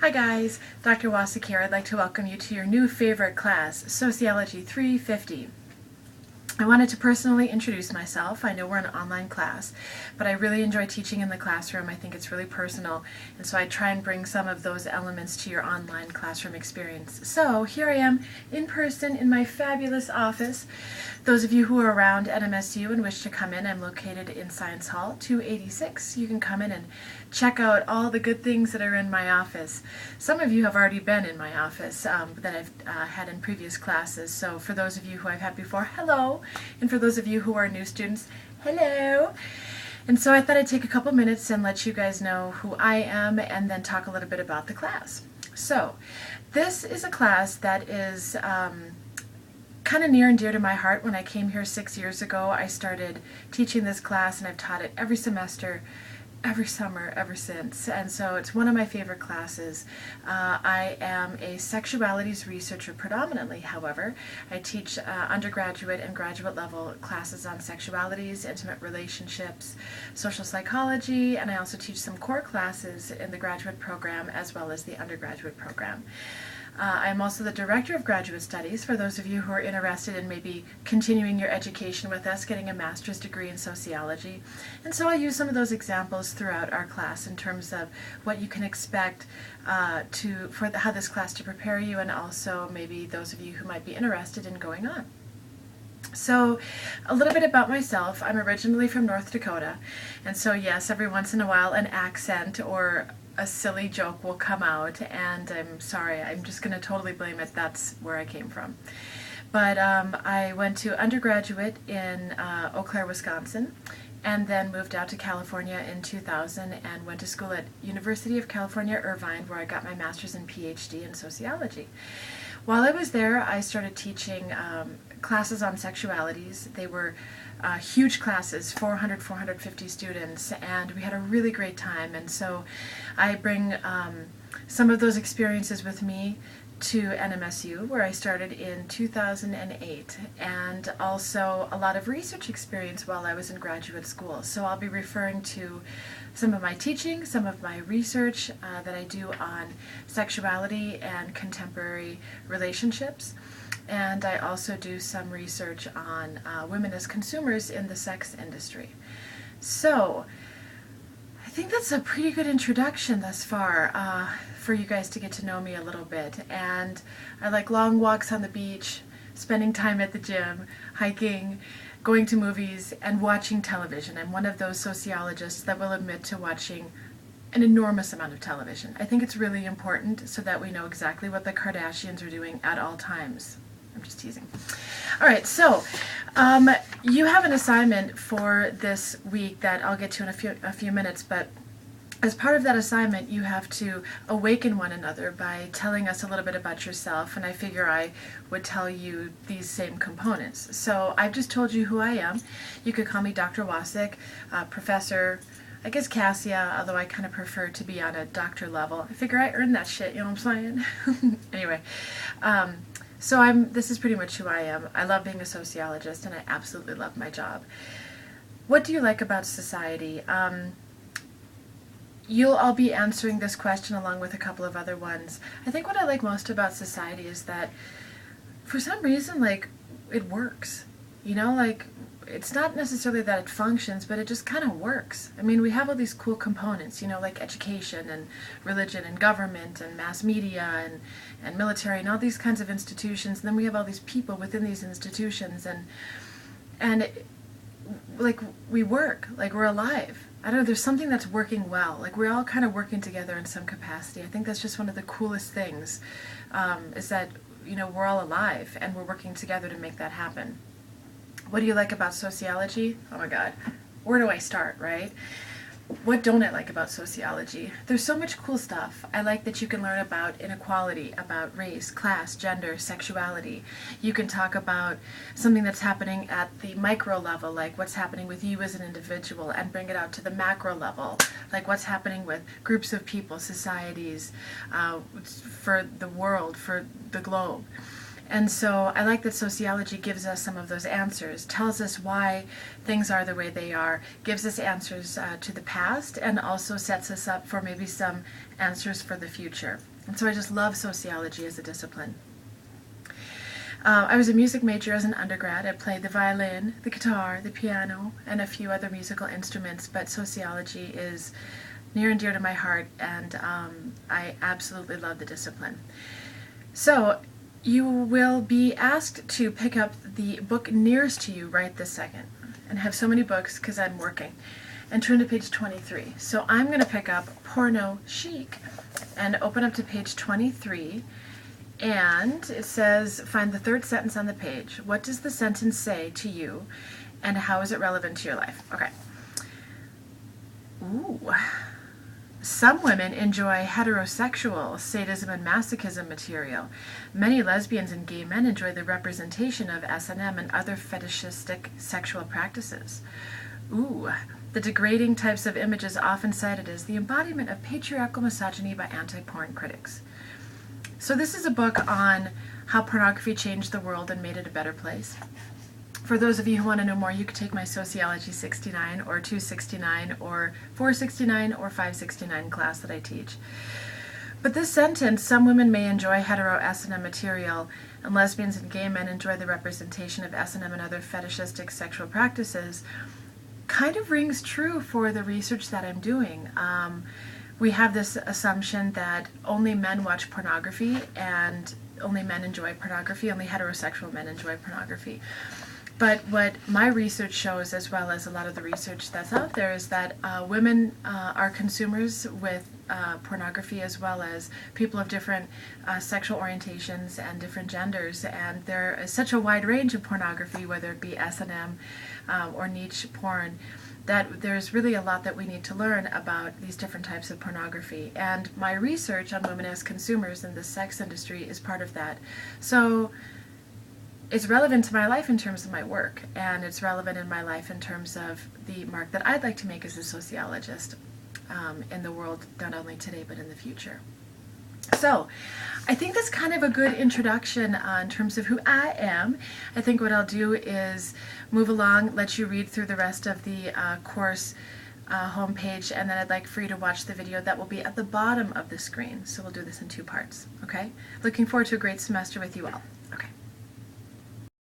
Hi guys, Dr. Wasik here. I'd like to welcome you to your new favorite class, Sociology 350. I wanted to personally introduce myself. I know we're an online class, but I really enjoy teaching in the classroom. I think it's really personal, and so I try and bring some of those elements to your online classroom experience. So here I am in person in my fabulous office. Those of you who are around NMSU and wish to come in, I'm located in Science Hall 286. You can come in and check out all the good things that are in my office. Some of you have already been in my office that I've had in previous classes, so for those of you who I've had before, hello! And for those of you who are new students, hello! And so I thought I'd take a couple minutes and let you guys know who I am and then talk a little bit about the class. So, this is a class that is kind of near and dear to my heart. When I came here 6 years ago, I started teaching this class and I've taught it every semester, every summer ever since, and so it's one of my favorite classes. I am a sexualities researcher predominantly, however. I teach undergraduate and graduate level classes on sexualities, intimate relationships, social psychology, and I also teach some core classes in the graduate program as well as the undergraduate program. I'm also the Director of Graduate Studies for those of you who are interested in maybe continuing your education with us, getting a master's degree in sociology. And so I'll use some of those examples throughout our class in terms of what you can expect for how this class to prepare you, and also maybe those of you who might be interested in going on. So, a little bit about myself. I'm originally from North Dakota, and so yes, every once in a while an accent or a silly joke will come out, and I'm sorry, I'm just going to totally blame it. That's where I came from. But I went to undergraduate in Eau Claire, Wisconsin, and then moved out to California in 2000 and went to school at University of California, Irvine, where I got my master's and PhD in sociology. While I was there, I started teaching classes on sexualities. They were huge classes, 400, 450 students, and we had a really great time. And so I bring some of those experiences with me to NMSU, where I started in 2008, and also a lot of research experience while I was in graduate school. So I'll be referring to some of my teaching, some of my research that I do on sexuality and contemporary relationships. And I also do some research on women as consumers in the sex industry. So, I think that's a pretty good introduction thus far for you guys to get to know me a little bit. And I like long walks on the beach, spending time at the gym, hiking, going to movies, and watching television. I'm one of those sociologists that will admit to watching an enormous amount of television. I think it's really important so that we know exactly what the Kardashians are doing at all times. I'm just teasing. All right, so you have an assignment for this week that I'll get to in a few minutes, but as part of that assignment, you have to awaken one another by telling us a little bit about yourself, and I figure I would tell you these same components. So I've just told you who I am. You could call me Dr. Wasik, Professor, I guess Cassia, although I kind of prefer to be on a doctor level. I figure I earned that shit, you know what I'm saying? Anyway, so this is pretty much who I am. I love being a sociologist, and I absolutely love my job. What do you like about society? You'll all be answering this question along with a couple of other ones. I think what I like most about society is that for some reason, like, it works. You know, like, it's not necessarily that it functions, but it just kind of works. I mean, we have all these cool components, you know, like education and religion and government and mass media and military and all these kinds of institutions. And then we have all these people within these institutions, and like, we work, like, we're alive. I don't know, there's something that's working well. Like, we're all kind of working together in some capacity. I think that's just one of the coolest things, is that, you know, we're all alive and we're working together to make that happen. What do you like about sociology? Oh my God, where do I start, right? What don't I like about sociology? There's so much cool stuff. I like that you can learn about inequality, about race, class, gender, sexuality. You can talk about something that's happening at the micro level, like what's happening with you as an individual, and bring it out to the macro level, like what's happening with groups of people, societies, for the world, for the globe. And so I like that sociology gives us some of those answers, tells us why things are the way they are, gives us answers to the past, and also sets us up for maybe some answers for the future. And so I just love sociology as a discipline. I was a music major as an undergrad. I played the violin, the guitar, the piano, and a few other musical instruments, but sociology is near and dear to my heart, and I absolutely love the discipline. So you will be asked to pick up the book nearest to you right this second, and have so many books because I'm working, and turn to page 23. So I'm going to pick up Porno Chic and open up to page 23, and it says, find the third sentence on the page. What does the sentence say to you, and how is it relevant to your life? Okay. Ooh. Some women enjoy heterosexual sadism and masochism material. Many lesbians and gay men enjoy the representation of S&M and other fetishistic sexual practices. Ooh, the degrading types of images often cited as the embodiment of patriarchal misogyny by anti-porn critics. So this is a book on how pornography changed the world and made it a better place. For those of you who want to know more, you could take my Sociology 69 or 269 or 469 or 569 class that I teach. But this sentence, some women may enjoy hetero S&M material, and lesbians and gay men enjoy the representation of S&M and other fetishistic sexual practices, kind of rings true for the research that I'm doing. We have this assumption that only men watch pornography and only men enjoy pornography, only heterosexual men enjoy pornography. But what my research shows, as well as a lot of the research that's out there, is that women are consumers with pornography, as well as people of different sexual orientations and different genders. And there is such a wide range of pornography, whether it be S&M or niche porn, that there's really a lot that we need to learn about these different types of pornography. And my research on women as consumers in the sex industry is part of that. So it's relevant to my life in terms of my work, and it's relevant in my life in terms of the mark that I'd like to make as a sociologist in the world, not only today but in the future. So I think that's kind of a good introduction in terms of who I am. I think what I'll do is move along, let you read through the rest of the course homepage, and then I'd like for you to watch the video that will be at the bottom of the screen. So we'll do this in two parts, okay? Looking forward to a great semester with you all. Okay.